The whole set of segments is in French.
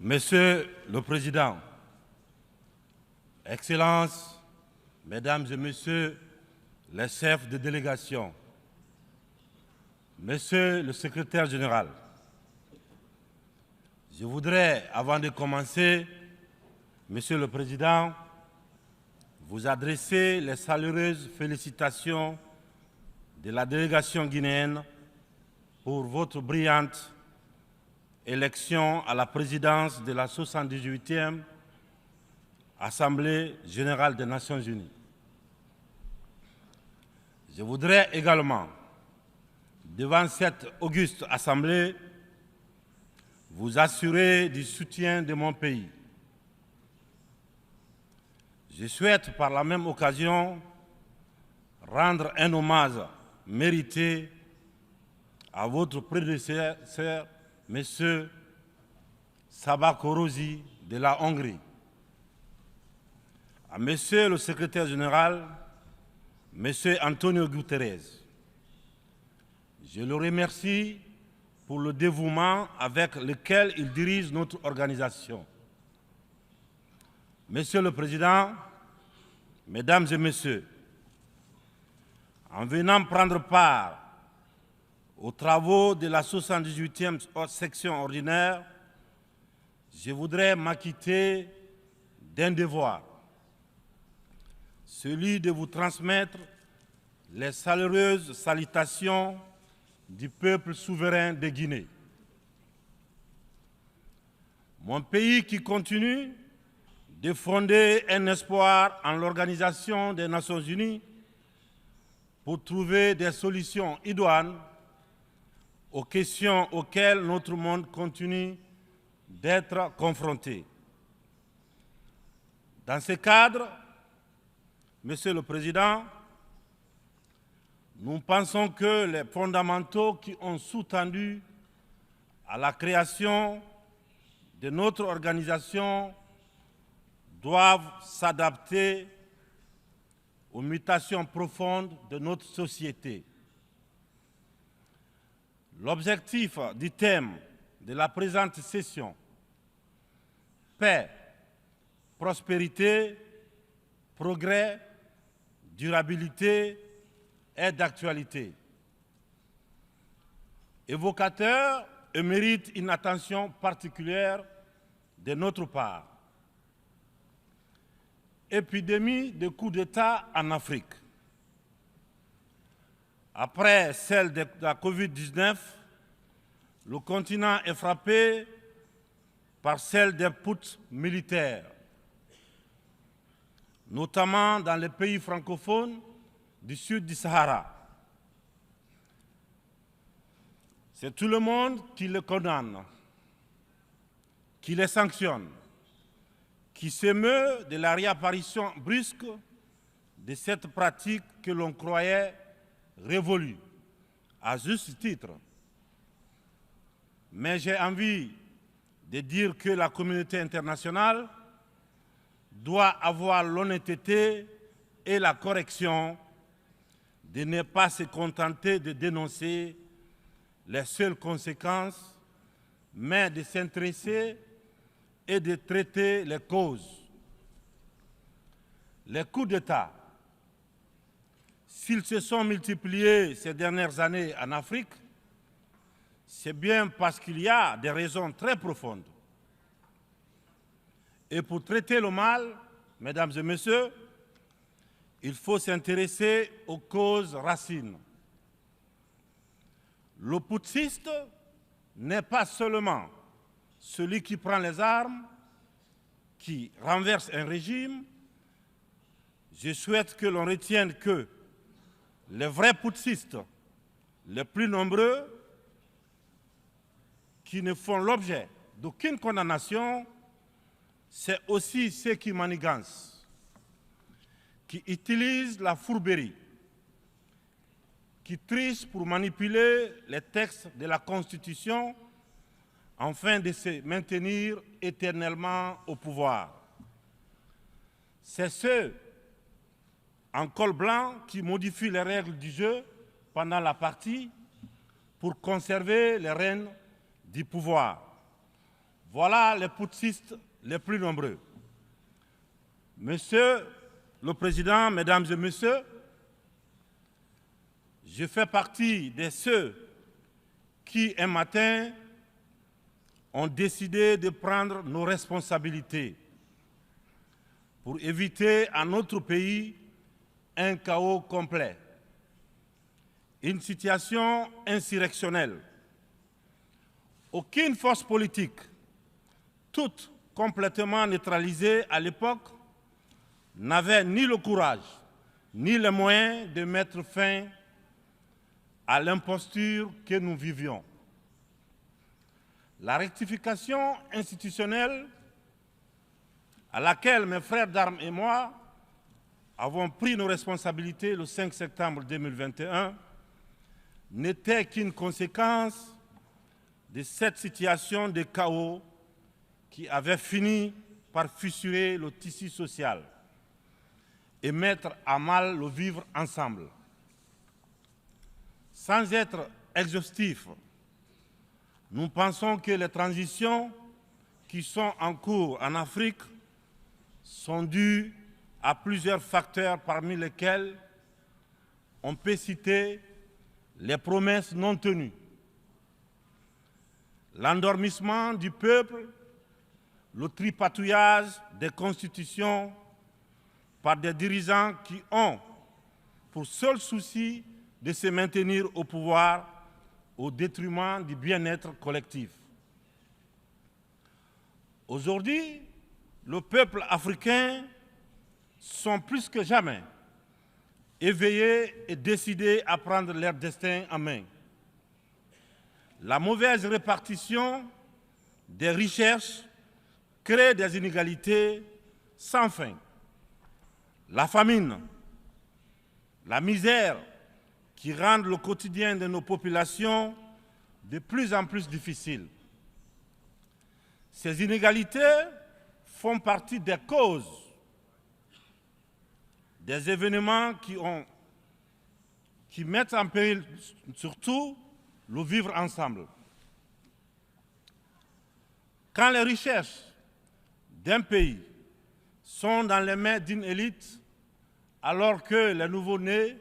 Monsieur le Président, Excellences, Mesdames et Messieurs les chefs de délégation, Monsieur le Secrétaire général, je voudrais, avant de commencer, Monsieur le Président, vous adresser les chaleureuses félicitations de la délégation guinéenne pour votre brillante élection à la présidence de la 78e Assemblée générale des Nations unies. Je voudrais également, devant cette auguste Assemblée, vous assurer du soutien de mon pays. Je souhaite par la même occasion rendre un hommage mérité à votre prédécesseur, M. Sabah Korosi de la Hongrie, à M. le Secrétaire général, M. Antonio Guterres. Je le remercie pour le dévouement avec lequel il dirige notre organisation. Monsieur le Président, Mesdames et Messieurs, en venant prendre part aux travaux de la 78e section ordinaire, je voudrais m'acquitter d'un devoir, celui de vous transmettre les chaleureuses salutations du peuple souverain de Guinée. Mon pays qui continue de fonder un espoir en l'Organisation des Nations Unies pour trouver des solutions idoines aux questions auxquelles notre monde continue d'être confronté. Dans ce cadre, Monsieur le Président, nous pensons que les fondamentaux qui ont sous-tendu à la création de notre organisation doivent s'adapter aux mutations profondes de notre société. L'objectif du thème de la présente session, paix, prospérité, progrès, durabilité, est d'actualité. Évocateur et mérite une attention particulière de notre part. Épidémie de coups d'État en Afrique. Après celle de la Covid-19, le continent est frappé par celle des puts militaires, notamment dans les pays francophones du sud du Sahara. C'est tout le monde qui le condamne, qui les sanctionne, qui s'émeut de la réapparition brusque de cette pratique que l'on croyait révolue, à juste titre. Mais j'ai envie de dire que la communauté internationale doit avoir l'honnêteté et la correction de ne pas se contenter de dénoncer les seules conséquences, mais de s'intéresser et de traiter les causes. Les coups d'État, s'ils se sont multipliés ces dernières années en Afrique, c'est bien parce qu'il y a des raisons très profondes. Et pour traiter le mal, Mesdames et Messieurs, il faut s'intéresser aux causes racines. Le putschiste n'est pas seulement celui qui prend les armes, qui renverse un régime. Je souhaite que l'on retienne que les vrais putschistes, les plus nombreux, qui ne font l'objet d'aucune condamnation, c'est aussi ceux qui manigancent, qui utilisent la fourberie, qui trichent pour manipuler les textes de la Constitution afin de se maintenir éternellement au pouvoir. C'est ceux en col blanc qui modifient les règles du jeu pendant la partie pour conserver les rênes du pouvoir. Voilà les putschistes les plus nombreux. Monsieur le Président, Mesdames et Messieurs, je fais partie de ceux qui, un matin, ont décidé de prendre nos responsabilités pour éviter à notre pays un chaos complet, une situation insurrectionnelle. Aucune force politique, toute complètement neutralisée à l'époque, n'avait ni le courage ni les moyens de mettre fin à l'imposture que nous vivions. La rectification institutionnelle à laquelle mes frères d'armes et moi avons pris nos responsabilités le 5 septembre 2021 n'était qu'une conséquence de cette situation de chaos qui avait fini par fissurer le tissu social et mettre à mal le vivre ensemble. Sans être exhaustif, nous pensons que les transitions qui sont en cours en Afrique sont dues à plusieurs facteurs parmi lesquels on peut citer les promesses non tenues, l'endormissement du peuple, le tripatouillage des constitutions par des dirigeants qui ont pour seul souci de se maintenir au pouvoir au détriment du bien-être collectif. Aujourd'hui, le peuple africain sont plus que jamais éveillés et décidés à prendre leur destin en main. La mauvaise répartition des richesses crée des inégalités sans fin. La famine, la misère qui rendent le quotidien de nos populations de plus en plus difficile. Ces inégalités font partie des causes des événements qui mettent en péril surtout le vivre ensemble. Quand les richesses d'un pays sont dans les mains d'une élite, alors que les nouveau-nés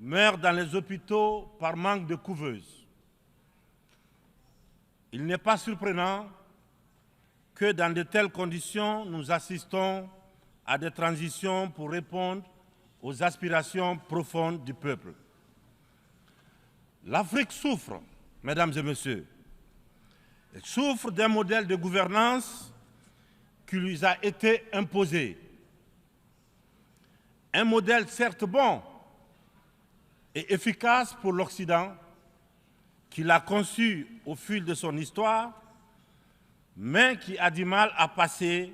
meurent dans les hôpitaux par manque de couveuses, il n'est pas surprenant que dans de telles conditions, nous assistons à des transitions pour répondre aux aspirations profondes du peuple. L'Afrique souffre, mesdames et messieurs. Elle souffre d'un modèle de gouvernance qui lui a été imposé. Un modèle certes bon et efficace pour l'Occident, qu'il a conçu au fil de son histoire, mais qui a du mal à passer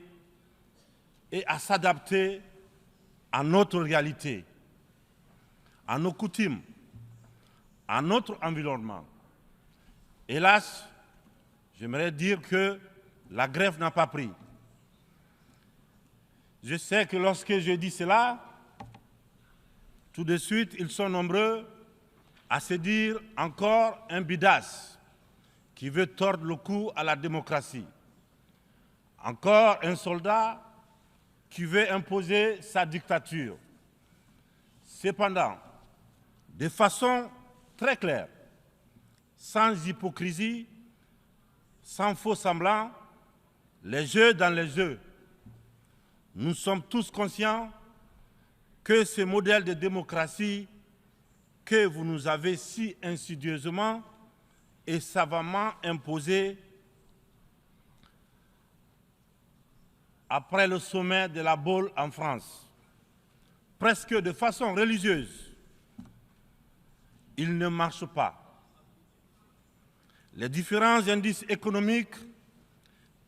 et à s'adapter à notre réalité, à nos coutumes, à notre environnement. Hélas, j'aimerais dire que la grève n'a pas pris. Je sais que lorsque je dis cela, tout de suite, ils sont nombreux à se dire encore un bidas qui veut tordre le cou à la démocratie. Encore un soldat qui veut imposer sa dictature. Cependant, de façon très claire, sans hypocrisie, sans faux semblant, les jeux dans les jeux, nous sommes tous conscients que ce modèle de démocratie que vous nous avez si insidieusement et savamment imposé après le sommet de la Baule en France, presque de façon religieuse, il ne marche pas. Les différents indices économiques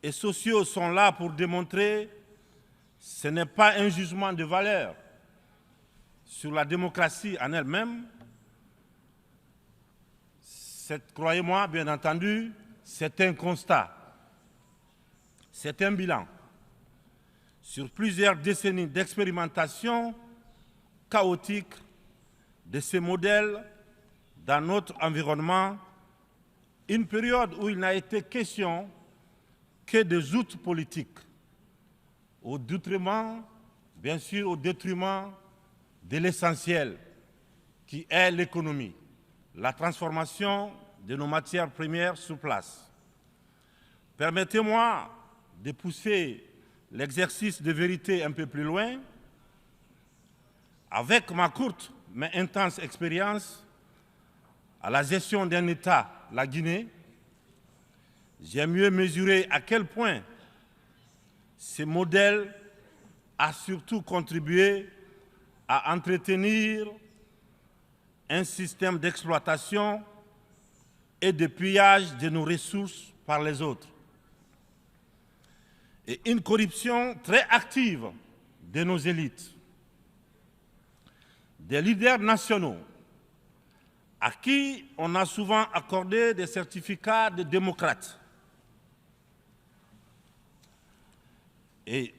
et sociaux sont là pour démontrer que ce n'est pas un jugement de valeur sur la démocratie en elle-même. Croyez-moi, bien entendu, c'est un constat, c'est un bilan. Sur plusieurs décennies d'expérimentation chaotique de ces modèles dans notre environnement, une période où il n'a été question que des outils politiques, au détriment, bien sûr, au détriment de l'essentiel, qui est l'économie, la transformation de nos matières premières sur place. Permettez-moi de pousser l'exercice de vérité un peu plus loin. Avec ma courte mais intense expérience à la gestion d'un État, la Guinée, j'ai mieux mesuré à quel point ce modèle a surtout contribué à entretenir un système d'exploitation et de pillage de nos ressources par les autres, et une corruption très active de nos élites, des leaders nationaux à qui on a souvent accordé des certificats de démocrates. Et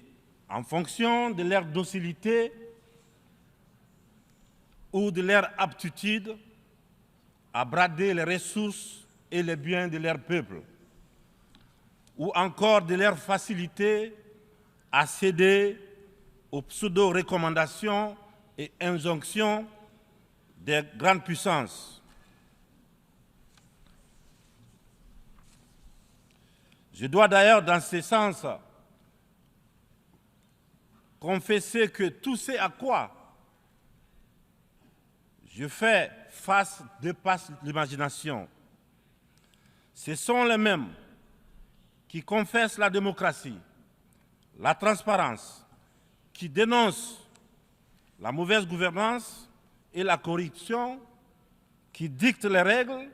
en fonction de leur docilité ou de leur aptitude à brader les ressources et les biens de leur peuple, ou encore de leur facilité à céder aux pseudo-recommandations et injonctions des grandes puissances. Je dois d'ailleurs, dans ce sens, confesser que tout ce à quoi je fais face dépasse l'imagination. Ce sont les mêmes qui confessent la démocratie, la transparence, qui dénoncent la mauvaise gouvernance et la corruption, qui dictent les règles.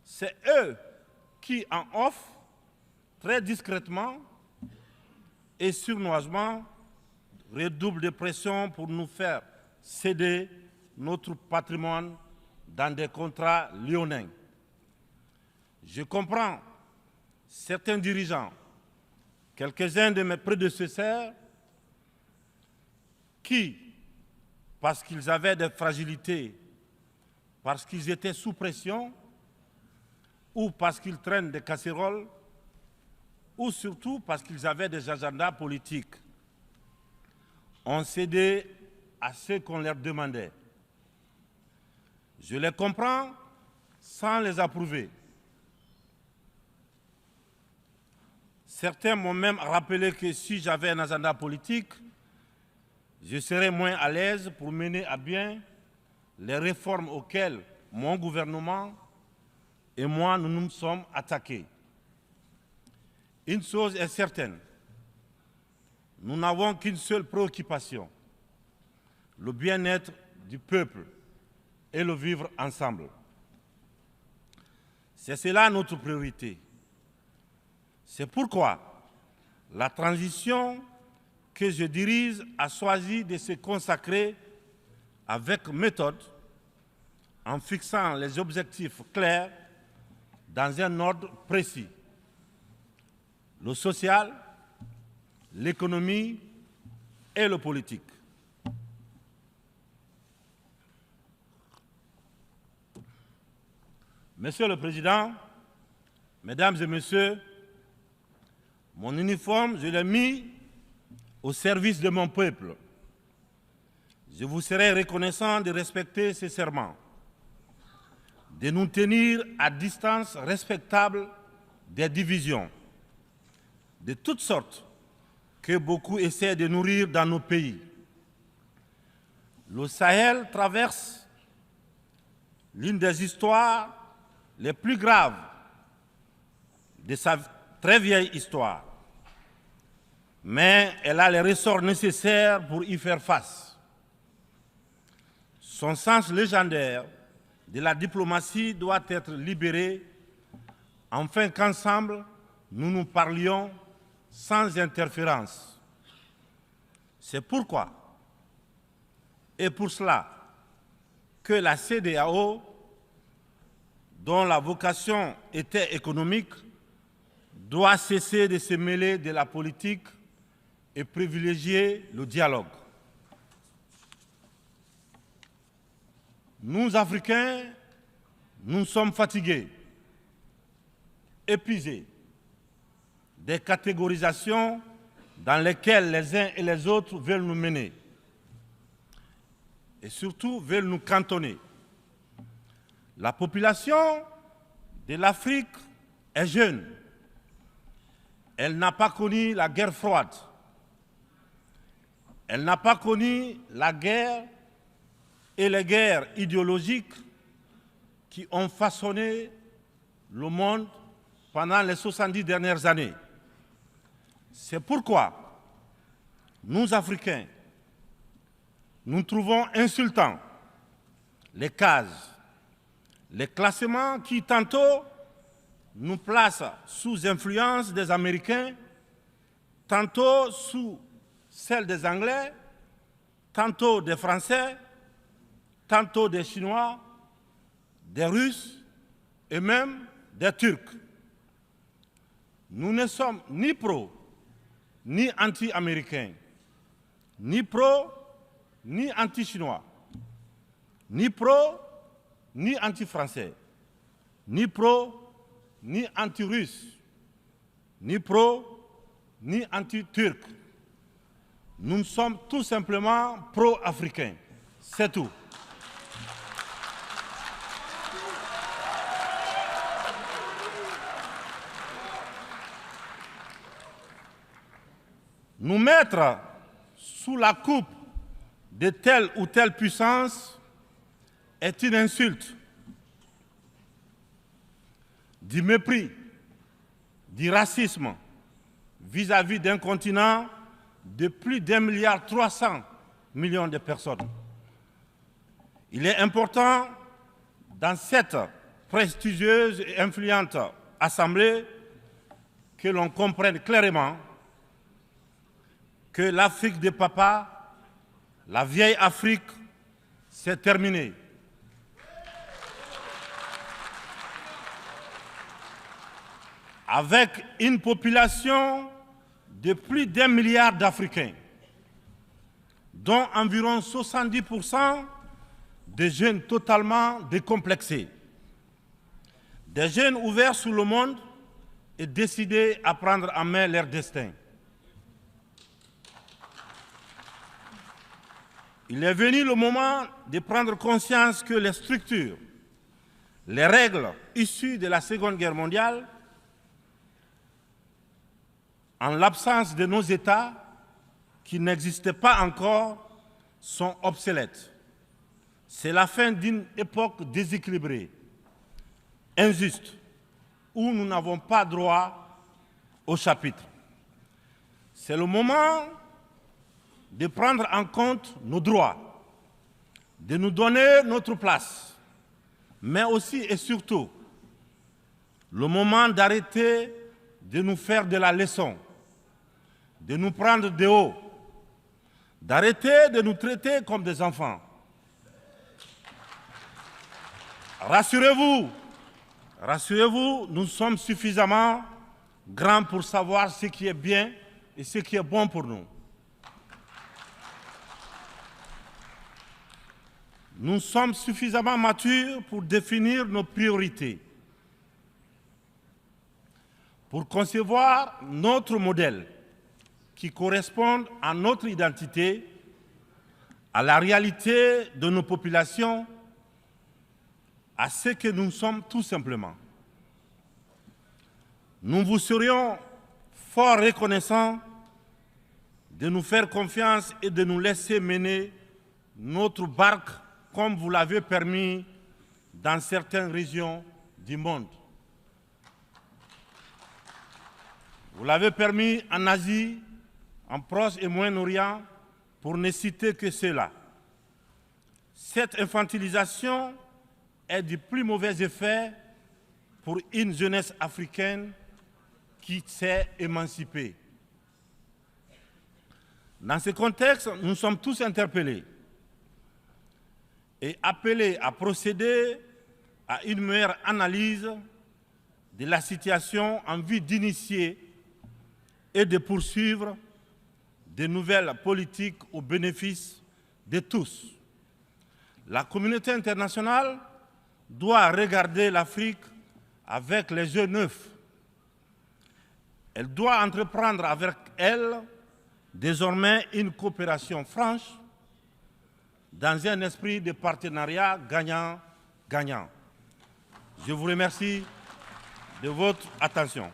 C'est eux qui, en off, très discrètement et sournoisement, redoublent de pression pour nous faire céder notre patrimoine dans des contrats léonins. Je comprends certains dirigeants, quelques-uns de mes prédécesseurs, qui, parce qu'ils avaient des fragilités, parce qu'ils étaient sous pression, ou parce qu'ils traînent des casseroles, ou surtout parce qu'ils avaient des agendas politiques, ont cédé à ce qu'on leur demandait. Je les comprends sans les approuver. Certains m'ont même rappelé que si j'avais un agenda politique, je serais moins à l'aise pour mener à bien les réformes auxquelles mon gouvernement et moi nous nous sommes attaqués. Une chose est certaine, nous n'avons qu'une seule préoccupation, le bien-être du peuple et le vivre ensemble. C'est cela notre priorité. C'est pourquoi la transition que je dirige a choisi de se consacrer avec méthode en fixant les objectifs clairs dans un ordre précis. Le social, l'économie et le politique. Monsieur le Président, Mesdames et Messieurs, mon uniforme, je l'ai mis au service de mon peuple. Je vous serai reconnaissant de respecter ces serments, de nous tenir à distance respectable des divisions, de toutes sortes, que beaucoup essaient de nourrir dans nos pays. Le Sahel traverse l'une des histoires les plus graves de sa très vieille histoire, mais elle a les ressorts nécessaires pour y faire face. Son sens légendaire de la diplomatie doit être libéré afin qu'ensemble, nous nous parlions sans interférence. C'est pourquoi, et pour cela, que la CEDEAO, dont la vocation était économique, doit cesser de se mêler de la politique et privilégier le dialogue. Nous, Africains, nous sommes fatigués, épuisés. des catégorisations dans lesquelles les uns et les autres veulent nous mener et surtout veulent nous cantonner. La population de l'Afrique est jeune. Elle n'a pas connu la guerre froide. Elle n'a pas connu la guerre et les guerres idéologiques qui ont façonné le monde pendant les 70 dernières années. C'est pourquoi nous, Africains, nous trouvons insultants les cases, les classements qui tantôt nous placent sous influence des Américains, tantôt sous celle des Anglais, tantôt des Français, tantôt des Chinois, des Russes et même des Turcs. Nous ne sommes ni pro, ni anti-américains, ni pro, ni anti-chinois, ni pro, ni anti-français, ni pro, ni anti-russe, ni pro, ni anti-turc. Nous sommes tout simplement pro-africains. C'est tout. Nous mettre sous la coupe de telle ou telle puissance est une insulte, du mépris, du racisme vis-à-vis d'un continent de plus d'1,3 milliard de personnes. Il est important, dans cette prestigieuse et influente assemblée, que l'on comprenne clairement que l'Afrique des papas, la vieille Afrique, c'est terminé. Avec une population de plus d'1 milliard d'Africains, dont environ 70% de jeunes totalement décomplexés, des jeunes ouverts sur le monde et décidés à prendre en main leur destin. Il est venu le moment de prendre conscience que les structures, les règles issues de la Seconde Guerre mondiale, en l'absence de nos États, qui n'existaient pas encore, sont obsolètes. C'est la fin d'une époque déséquilibrée, injuste, où nous n'avons pas droit au chapitre. C'est le moment de prendre en compte nos droits, de nous donner notre place, mais aussi et surtout le moment d'arrêter de nous faire de la leçon, de nous prendre de haut, d'arrêter de nous traiter comme des enfants. Rassurez-vous, rassurez-vous, nous sommes suffisamment grands pour savoir ce qui est bien et ce qui est bon pour nous. Nous sommes suffisamment matures pour définir nos priorités, pour concevoir notre modèle qui corresponde à notre identité, à la réalité de nos populations, à ce que nous sommes tout simplement. Nous vous serions fort reconnaissants de nous faire confiance et de nous laisser mener notre barque comme vous l'avez permis dans certaines régions du monde. Vous l'avez permis en Asie, en Proche et Moyen-Orient, pour ne citer que cela. Cette infantilisation est du plus mauvais effet pour une jeunesse africaine qui s'est émancipée. Dans ce contexte, nous sommes tous interpellés et appelés à procéder à une meilleure analyse de la situation en vue d'initier et de poursuivre de nouvelles politiques au bénéfice de tous. La communauté internationale doit regarder l'Afrique avec les yeux neufs Elle doit entreprendre avec elle désormais une coopération franche dans un esprit de partenariat gagnant-gagnant. Je vous remercie de votre attention.